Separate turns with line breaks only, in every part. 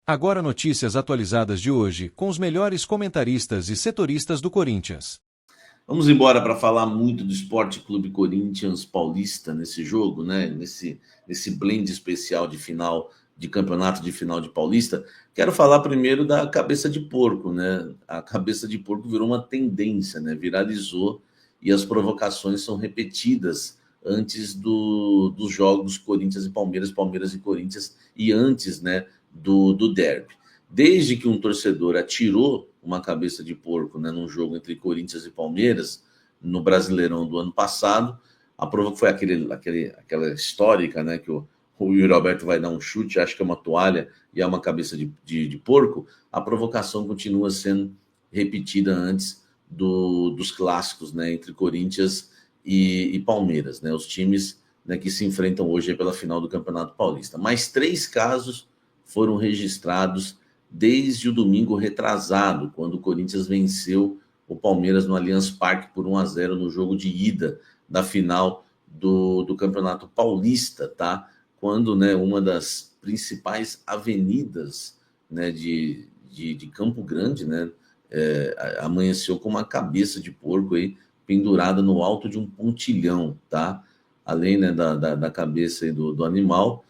Agora notícias atualizadas de hoje, com os melhores comentaristas e setoristas do Corinthians.
Vamos embora para falar muito do Sport Clube Corinthians Paulista nesse jogo, né? Nesse blend especial de final de campeonato de final de Paulista. Quero falar primeiro da cabeça de porco, né? A cabeça de porco virou uma tendência, né? Viralizou e as provocações são repetidas antes dos jogos Corinthians e Palmeiras, Palmeiras e Corinthians e antes, né, do derby. Desde que um torcedor atirou uma cabeça de porco, né, num jogo entre Corinthians e Palmeiras, no Brasileirão do ano passado, a prova foi aquela histórica, né, que o Yuri Alberto vai dar um chute, acha que é uma toalha e é uma cabeça de porco. A provocação continua sendo repetida antes dos clássicos, né, entre Corinthians e Palmeiras, né, os times, né, que se enfrentam hoje pela final do Campeonato Paulista. Mais 3 casos foram registrados desde o domingo retrasado, quando o Corinthians venceu o Palmeiras no Allianz Parque por 1-0 no jogo de ida da final do Campeonato Paulista, tá? Quando, né, uma das principais avenidas, né, de Campo Grande, né, amanheceu com uma cabeça de porco aí pendurada no alto de um pontilhão, tá? Além, né, da cabeça aí do animal,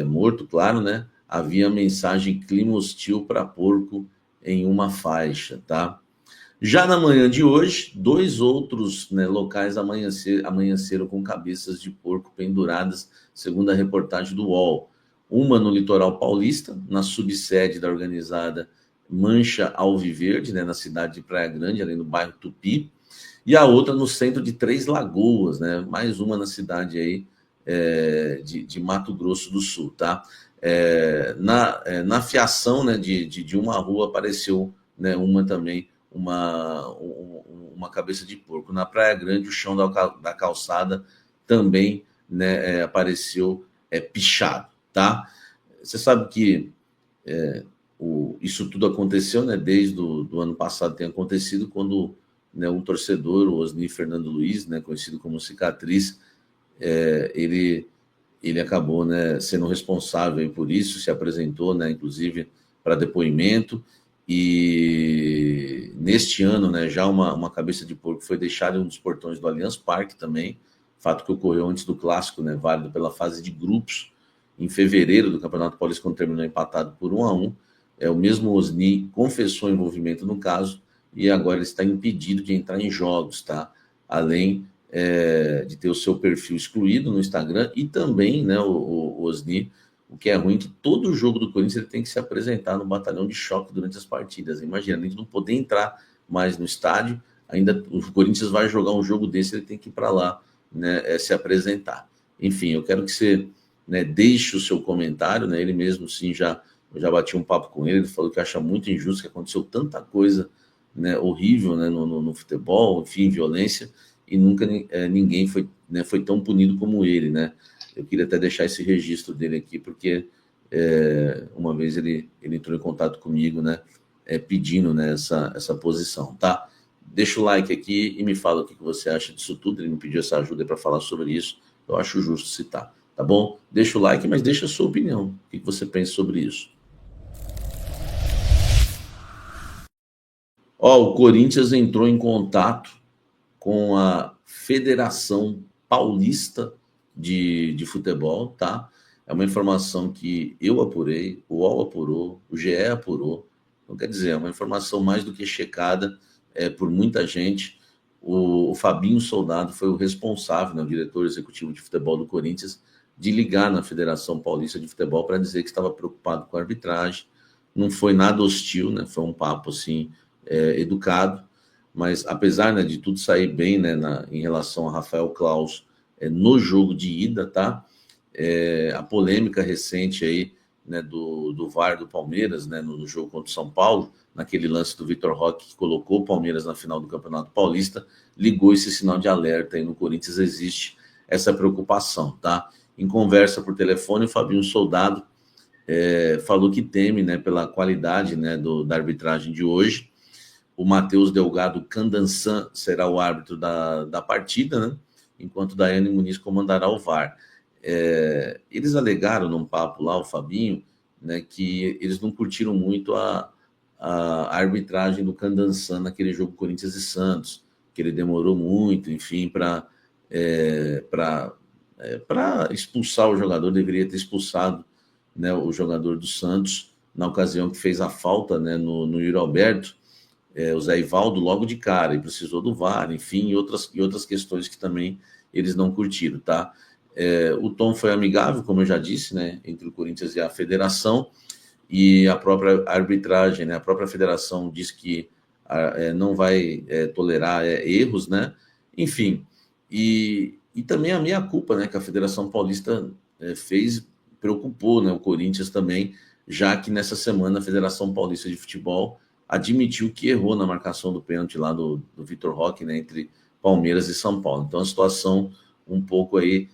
morto, claro, né? Havia mensagem clima hostil para porco em uma faixa, tá? Já na manhã de hoje, 2 outros, né, locais amanheceram com cabeças de porco penduradas, segundo a reportagem do UOL. Uma no litoral paulista, na subsede da organizada Mancha Alviverde, né, na cidade de Praia Grande, ali no bairro Tupi, e a outra no centro de Três Lagoas, né, mais uma na cidade aí de Mato Grosso do Sul, tá? Na fiação, né, de uma rua apareceu, né, uma também, uma cabeça de porco. Na Praia Grande, o chão da calçada também, né, apareceu pichado, tá? Você sabe que isso tudo aconteceu, né, desde do ano passado tem acontecido, quando, né, um torcedor, o Osni Fernando Luiz, né, conhecido como Cicatriz, ele acabou, né, sendo responsável por isso, se apresentou, né, inclusive para depoimento, e neste ano, né, já uma cabeça de porco foi deixada em um dos portões do Allianz Parque também, fato que ocorreu antes do clássico, né, válido pela fase de grupos, em fevereiro do Campeonato Paulista, quando terminou empatado por 1-1. O mesmo Osni confessou envolvimento no caso, e agora ele está impedido de entrar em jogos, tá? Além de ter o seu perfil excluído no Instagram, e também, né, o Osni, o que é ruim, que todo jogo do Corinthians ele tem que se apresentar no batalhão de choque durante as partidas. Imagina, além de não poder entrar mais no estádio, ainda o Corinthians vai jogar um jogo desse, ele tem que ir para lá, né, se apresentar. Enfim, eu quero que você, né, deixe o seu comentário, né, ele mesmo, sim, eu já bati um papo com ele falou que acha muito injusto, que aconteceu tanta coisa, né, horrível, né, no futebol, enfim, violência, e nunca ninguém foi, né, foi tão punido como ele, né? Eu queria até deixar esse registro dele aqui, porque uma vez ele entrou em contato comigo, né, pedindo, né, essa posição, tá? Deixa o like aqui e me fala o que você acha disso tudo. Ele me pediu essa ajuda para falar sobre isso, eu acho justo citar, tá bom? Deixa o like, mas deixa a sua opinião, o que você pensa sobre isso. O Corinthians entrou em contato com a Federação Paulista de Futebol, tá? É uma informação que eu apurei, o UOL apurou, o GE apurou. Então, quer dizer, é uma informação mais do que checada por muita gente. O Fabinho Soldado foi o responsável, né, o diretor executivo de futebol do Corinthians, de ligar na Federação Paulista de Futebol para dizer que estava preocupado com a arbitragem. Não foi nada hostil, né? Foi um papo assim, educado, mas apesar, né, de tudo sair bem, né, em relação a Rafael Claus no jogo de ida, tá? A polêmica recente aí, né, do VAR do Palmeiras, né, no jogo contra o São Paulo, naquele lance do Vitor Roque que colocou o Palmeiras na final do Campeonato Paulista, ligou esse sinal de alerta aí no Corinthians. Existe essa preocupação, tá? Em conversa por telefone, o Fabinho Soldado falou que teme, né, pela qualidade, né, da arbitragem de hoje. O Matheus Delgado Candansan será o árbitro da partida, né? Enquanto Daiane Muniz comandará o VAR. Eles alegaram num papo lá, o Fabinho, né, que eles não curtiram muito a arbitragem do Candançan naquele jogo Corinthians e Santos, que ele demorou muito, enfim, para expulsar o jogador, deveria ter expulsado, né, o jogador do Santos, na ocasião que fez a falta, né, no Yuri Alberto, o Zé Ivaldo logo de cara, e precisou do VAR, enfim, e outras questões que também eles não curtiram, tá? O tom foi amigável, como eu já disse, né, entre o Corinthians e a federação, e a própria arbitragem, né, a própria federação diz que não vai tolerar erros, né? Enfim, e também a meia-culpa, né, que a Federação Paulista fez, preocupou, né, o Corinthians também, já que nessa semana a Federação Paulista de Futebol admitiu que errou na marcação do pênalti lá do Vitor Roque, né, entre Palmeiras e São Paulo. Então a situação um pouco aí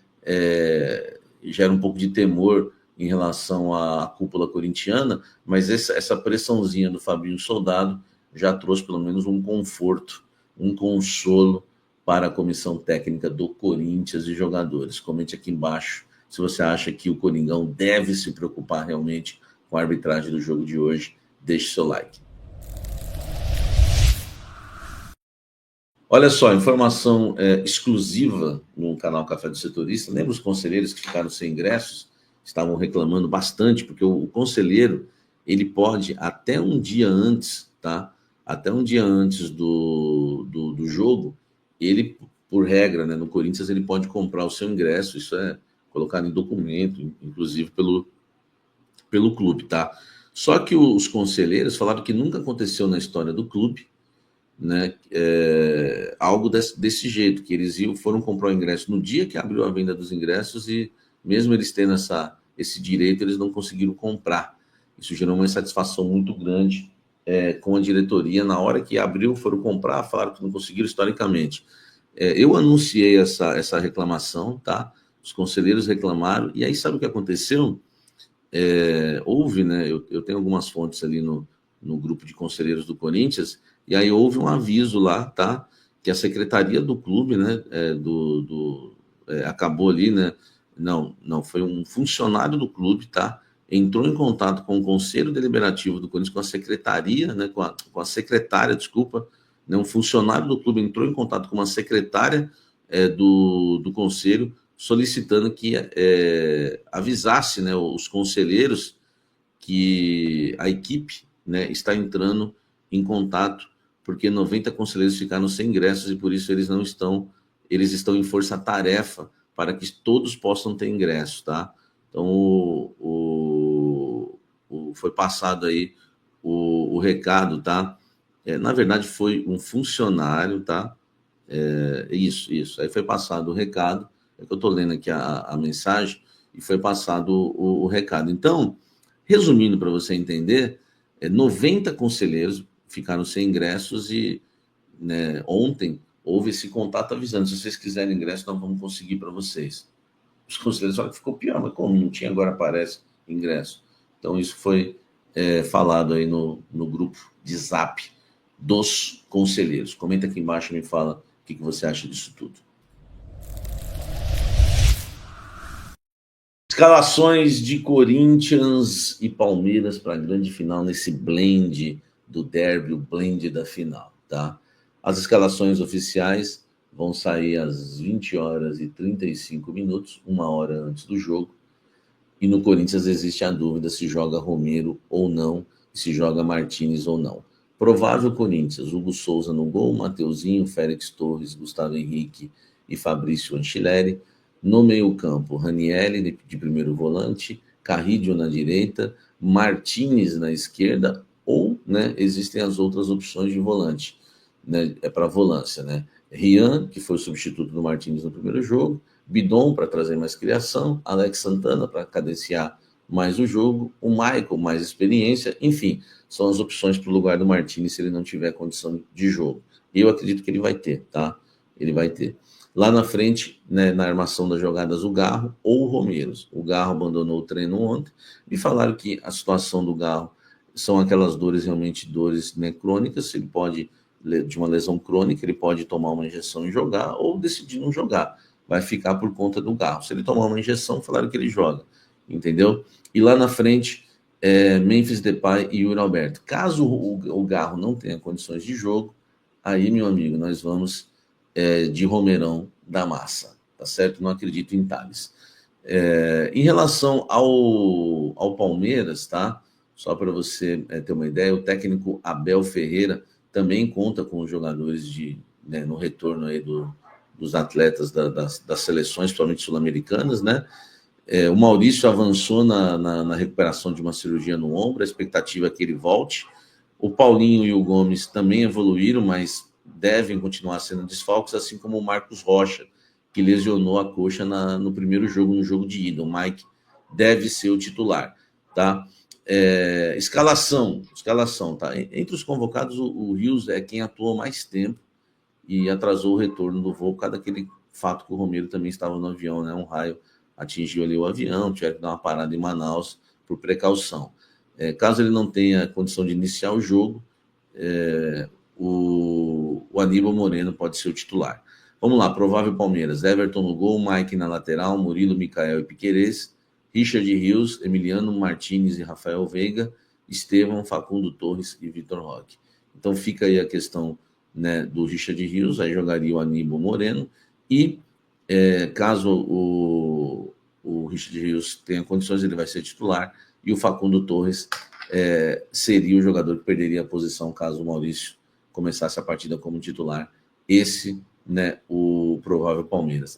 gera um pouco de temor em relação à cúpula corintiana, mas essa pressãozinha do Fabinho Soldado já trouxe pelo menos um conforto, um consolo para a comissão técnica do Corinthians e jogadores. Comente aqui embaixo se você acha que o Coringão deve se preocupar realmente com a arbitragem do jogo de hoje. Deixe seu like. Olha só, informação exclusiva no canal Café do Setorista. Lembra os conselheiros que ficaram sem ingressos? Estavam reclamando bastante, porque o conselheiro, ele pode, até um dia antes, tá? Até um dia antes do jogo, ele, por regra, né, no Corinthians, ele pode comprar o seu ingresso. Isso é colocado em documento, inclusive pelo clube, tá? Só que os conselheiros falaram que nunca aconteceu na história do clube, né, algo desse jeito, que eles foram comprar o ingresso no dia que abriu a venda dos ingressos e mesmo eles tendo esse direito, eles não conseguiram comprar. Isso gerou uma insatisfação muito grande com a diretoria. Na hora que abriu, foram comprar, falaram que não conseguiram historicamente. Eu anunciei essa reclamação, tá? Os conselheiros reclamaram, e aí sabe o que aconteceu? Houve, né? Eu tenho algumas fontes ali no grupo de conselheiros do Corinthians, e aí houve um aviso lá, tá? Que a secretaria do clube, né? Acabou ali, né? Não, foi um funcionário do clube, tá? Entrou em contato com o Conselho Deliberativo do Corinthians, com a secretaria, né? Com a secretária, desculpa, né? Um funcionário do clube entrou em contato com uma secretária do Conselho, solicitando que avisasse, né, os conselheiros que a equipe, né, está entrando em contato, porque 90 conselheiros ficaram sem ingressos e por isso eles estão em força-tarefa para que todos possam ter ingresso, tá? Então, foi passado aí o recado, tá? Na verdade, foi um funcionário, tá? Isso. Aí foi passado o recado, é que eu estou lendo aqui a mensagem, e foi passado o recado. Então, resumindo para você entender, 90 conselheiros ficaram sem ingressos e, né, ontem houve esse contato avisando, se vocês quiserem ingresso, nós vamos conseguir para vocês. Os conselheiros falaram que ficou pior, mas como não tinha, agora aparece ingresso. Então, isso foi falado aí no grupo de Zap dos conselheiros. Comenta aqui embaixo e me fala o que você acha disso tudo. Escalações de Corinthians e Palmeiras para a grande final, nesse blend do derby, o blend da final, tá? As escalações oficiais vão sair às 20h35, 1 hora antes do jogo. E no Corinthians existe a dúvida se joga Romero ou não, se joga Martínez ou não. Provável Corinthians: Hugo Souza no gol, Mateuzinho, Félix Torres, Gustavo Henrique e Fabrício Anchileri. No meio-campo, Ranieri de primeiro volante, Carrillo na direita, Martínez na esquerda, ou, né, existem as outras opções de volante, né, para volância, né? Rian, que foi o substituto do Martínez no primeiro jogo, Bidon para trazer mais criação, Alex Santana para cadenciar mais o jogo, o Michael mais experiência, enfim, são as opções para o lugar do Martínez se ele não tiver condição de jogo. Eu acredito que ele vai ter, tá? Ele vai ter. Lá na frente, né, na armação das jogadas, o Garro ou o Romero. O Garro abandonou o treino ontem e falaram que a situação do Garro são aquelas dores, realmente dores, né, crônicas. Ele pode, de uma lesão crônica, ele pode tomar uma injeção e jogar ou decidir não jogar. Vai ficar por conta do Garro. Se ele tomar uma injeção, falaram que ele joga, entendeu? E lá na frente, Memphis Depay e Yuri Alberto. Caso o Garro não tenha condições de jogo, aí, meu amigo, nós vamos de Romerão da Massa, tá certo? Não acredito em Tales. Em relação ao Palmeiras, tá? Só para você ter uma ideia, o técnico Abel Ferreira também conta com os jogadores no retorno aí dos atletas das seleções, principalmente sul-americanas, né? O Maurício avançou na recuperação de uma cirurgia no ombro, a expectativa é que ele volte. O Paulinho e o Gomes também evoluíram, mas devem continuar sendo desfalques, assim como o Marcos Rocha, que lesionou a coxa no primeiro jogo, no jogo de ida. O Mike deve ser o titular, tá? Escalação, tá? Entre os convocados, o Rios é quem atuou mais tempo e atrasou o retorno do voo por causa daquele fato que o Romero também estava no avião, né? Um raio atingiu ali o avião, tiveram que dar uma parada em Manaus por precaução. Caso ele não tenha condição de iniciar o jogo, o Aníbal Moreno pode ser o titular. Vamos lá, provável Palmeiras. Everton no gol, Mike na lateral, Murilo, Micael e Piquerez, Richard Rios, Emiliano Martinez e Rafael Veiga, Estevão, Facundo Torres e Vitor Roque. Então fica aí a questão, né, do Richard Rios, aí jogaria o Aníbal Moreno, e caso o Richard Rios tenha condições, ele vai ser titular, e o Facundo Torres seria o jogador que perderia a posição caso o Maurício começasse a partida como titular. Esse, né, o provável Palmeiras.